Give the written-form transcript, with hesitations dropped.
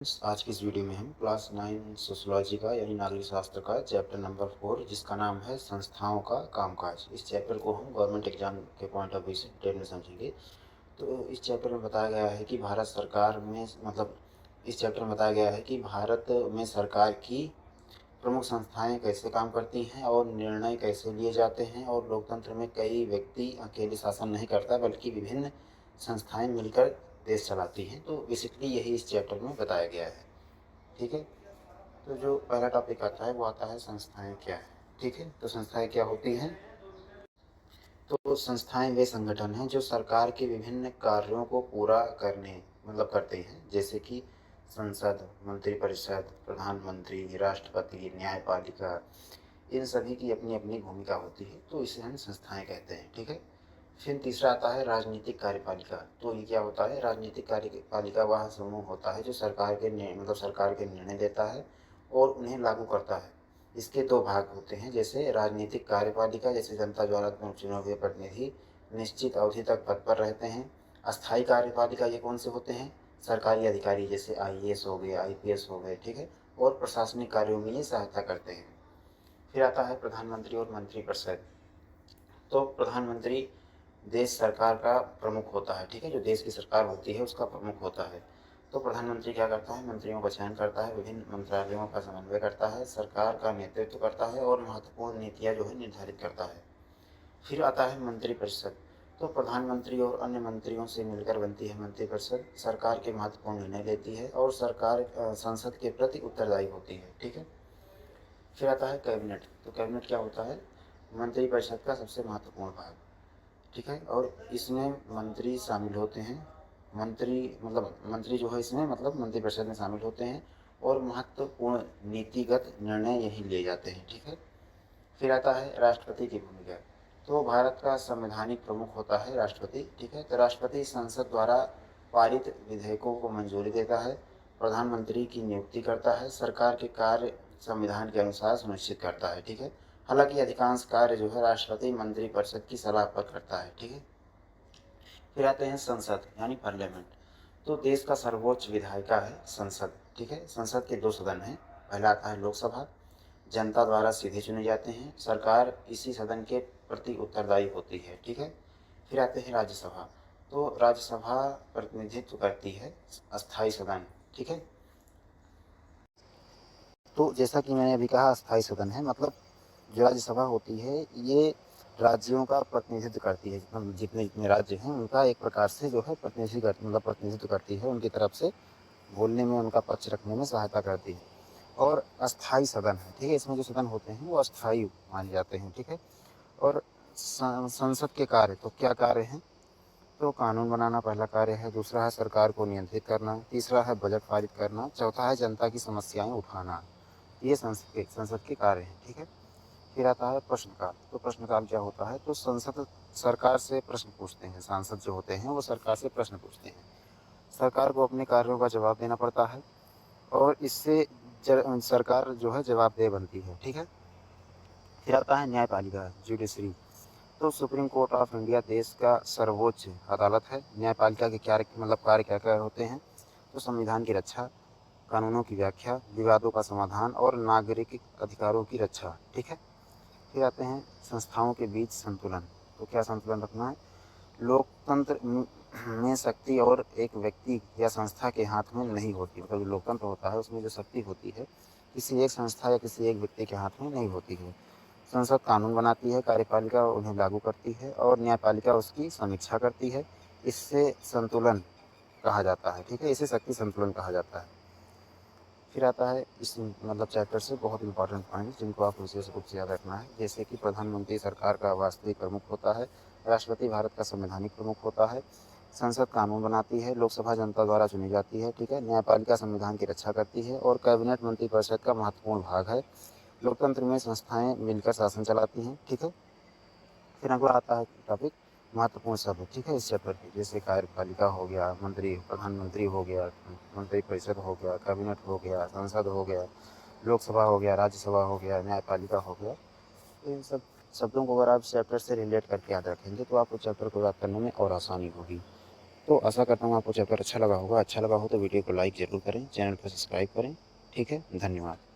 आज की इस वीडियो में हम क्लास 9 सोशियोलॉजी का यानी नागरिक शास्त्र का चैप्टर नंबर 4 जिसका नाम है संस्थाओं का कामकाज। इस चैप्टर को हम गवर्नमेंट एग्जाम के पॉइंट ऑफ व्यू से डिटेल में समझेंगे। तो इस चैप्टर में बताया गया है कि भारत सरकार में इस चैप्टर में बताया गया है कि भारत में सरकार की प्रमुख संस्थाएं कैसे काम करती हैं और निर्णय कैसे लिए जाते हैं, और लोकतंत्र में कई व्यक्ति अकेले शासन नहीं करता बल्कि विभिन्न संस्थाएं मिलकर देश चलाती हैं। तो बेसिकली यही इस चैप्टर में बताया गया है। ठीक है। तो जो पहला टॉपिक आता है वो आता है संस्थाएं क्या है। ठीक है, तो संस्थाएं क्या होती हैं। तो संस्थाएं वे संगठन हैं जो सरकार के विभिन्न कार्यों को पूरा करते हैं, जैसे कि संसद, मंत्रिपरिषद, प्रधानमंत्री, राष्ट्रपति, न्यायपालिका। इन सभी की अपनी अपनी भूमिका होती है, तो इसे हम संस्थाएं कहते हैं। ठीक है। फिर तीसरा आता है राजनीतिक कार्यपालिका। तो ये क्या होता है, राजनीतिक कार्यपालिका वह समूह होता है जो सरकार के निर्णय लेता है और उन्हें लागू करता है। इसके दो भाग होते हैं, जैसे राजनीतिक कार्यपालिका, जैसे जनता द्वारा चुने हुए प्रतिनिधि निश्चित अवधि तक पद पर रहते हैं। अस्थायी कार्यपालिका ये कौन से होते हैं, सरकारी अधिकारी जैसे आईएएस हो गए, आईपीएस हो गए। ठीक है। और प्रशासनिक कार्यों में ये सहायता करते हैं। फिर आता है प्रधानमंत्री और मंत्रिपरिषद। तो प्रधानमंत्री देश सरकार का प्रमुख होता है। ठीक है, जो देश की सरकार होती है उसका प्रमुख होता है। तो प्रधानमंत्री क्या करता है, मंत्रियों का चयन करता है, विभिन्न मंत्रालयों का समन्वय करता है, सरकार का नेतृत्व करता है और महत्वपूर्ण नीतियाँ जो है निर्धारित करता है। फिर आता है मंत्रिपरिषद। तो प्रधानमंत्री और अन्य मंत्रियों से मिलकर बनती है मंत्रिपरिषद, सरकार के महत्वपूर्ण निर्णय लेती है और संसद के प्रति उत्तरदायी होती है। ठीक है। फिर आता है कैबिनेट। तो कैबिनेट क्या होता है, मंत्रिपरिषद का सबसे महत्वपूर्ण भाग। ठीक है। और इसमें मंत्री शामिल होते हैं। मंत्री जो है इसमें मंत्रिपरिषद में शामिल होते हैं और महत्वपूर्ण नीतिगत निर्णय यही लिए जाते हैं। ठीक है। फिर आता है राष्ट्रपति की भूमिका। तो भारत का संवैधानिक प्रमुख होता है राष्ट्रपति। ठीक है। तो राष्ट्रपति संसद द्वारा पारित विधेयकों को मंजूरी देता है, प्रधानमंत्री की नियुक्ति करता है, सरकार के कार्य संविधान के अनुसार सुनिश्चित करता है। ठीक है। हालांकि अधिकांश कार्य जो है राष्ट्रपति मंत्रिपरिषद की सलाह पर करता है। ठीक है। फिर आते हैं संसद यानी पार्लियामेंट। तो देश का सर्वोच्च विधायिका है संसद। ठीक है। संसद के दो सदन हैं। पहला आता है लोकसभा, जनता द्वारा सीधे चुने जाते हैं, सरकार इसी सदन के प्रति उत्तरदायी होती है। ठीक है। फिर आते हैं राज्यसभा। तो राज्यसभा प्रतिनिधित्व करती है अस्थायी सदन। ठीक है। तो जैसा कि मैंने अभी कहा, अस्थायी सदन है, मतलब जो राज्यसभा होती है ये राज्यों का प्रतिनिधित्व करती है। जितने जितने राज्य हैं उनका एक प्रकार से जो है प्रतिनिधित्व करती है, उनकी तरफ से बोलने में, उनका पक्ष रखने में सहायता करती है। और अस्थायी सदन है। ठीक है। इसमें जो सदन होते हैं वो अस्थायी माने जाते हैं। ठीक है। और संसद के कार्य, तो क्या कार्य हैं, तो कानून बनाना पहला कार्य है, दूसरा है सरकार को नियंत्रित करना, तीसरा है बजट पारित करना, चौथा है जनता की समस्याएं उठाना। ये संसद के कार्य हैं। ठीक है। फिर आता है प्रश्नकाल। तो प्रश्नकाल क्या होता है, तो संसद सरकार से प्रश्न पूछते हैं, सांसद जो होते हैं वो सरकार से प्रश्न पूछते हैं, सरकार को अपने कार्यों का जवाब देना पड़ता है और इससे सरकार जो है जवाबदेह बनती है। ठीक है। फिर आता है न्यायपालिका, जुडिशरी। तो सुप्रीम कोर्ट ऑफ इंडिया देश का सर्वोच्च अदालत है। न्यायपालिका के क्या कार्य क्या क्या होते हैं, तो संविधान की रक्षा, कानूनों की व्याख्या, विवादों का समाधान और नागरिक अधिकारों की रक्षा। ठीक है। फिर आते हैं संस्थाओं के बीच संतुलन। तो क्या संतुलन रखना है, लोकतंत्र में शक्ति और एक व्यक्ति या संस्था के हाथ में नहीं होती। मतलब जो लोकतंत्र होता है उसमें जो शक्ति होती है किसी एक संस्था या किसी एक व्यक्ति के हाथ में नहीं होती है। संसद कानून बनाती है, कार्यपालिका उन्हें लागू करती है और न्यायपालिका उसकी समीक्षा करती है। इससे संतुलन कहा जाता है। ठीक है। इसे शक्ति संतुलन कहा जाता है। फिर आता है इस चैप्टर से बहुत इंपॉर्टेंट पॉइंट जिनको आप विशेष रूप से याद रखना है, जैसे कि प्रधानमंत्री सरकार का वास्तविक प्रमुख होता है, राष्ट्रपति भारत का संवैधानिक प्रमुख होता है, संसद कानून बनाती है, लोकसभा जनता द्वारा चुनी जाती है। ठीक है। न्यायपालिका संविधान की रक्षा करती है और कैबिनेट मंत्रिपरिषद का महत्वपूर्ण भाग है। लोकतंत्र में संस्थाएं मिलकर शासन चलाती हैं। ठीक है। फिर अगला आता है टॉपिक महत्वपूर्ण शब्द। ठीक है। इस चैप्टर की जैसे कार्यपालिका हो गया, प्रधानमंत्री हो गया, मंत्रिपरिषद हो गया, कैबिनेट हो गया, संसद हो गया, लोकसभा हो गया, राज्यसभा हो गया, न्यायपालिका हो गया। तो इन सब शब्दों को अगर आप चैप्टर से रिलेट करके याद रखेंगे तो आपको चैप्टर को याद करने में और आसानी होगी। तो आशा करता हूँ आपको चैप्टर अच्छा लगा होगा। अच्छा लगा हो तो वीडियो को लाइक ज़रूर करें, चैनल को सब्सक्राइब करें। ठीक है, धन्यवाद।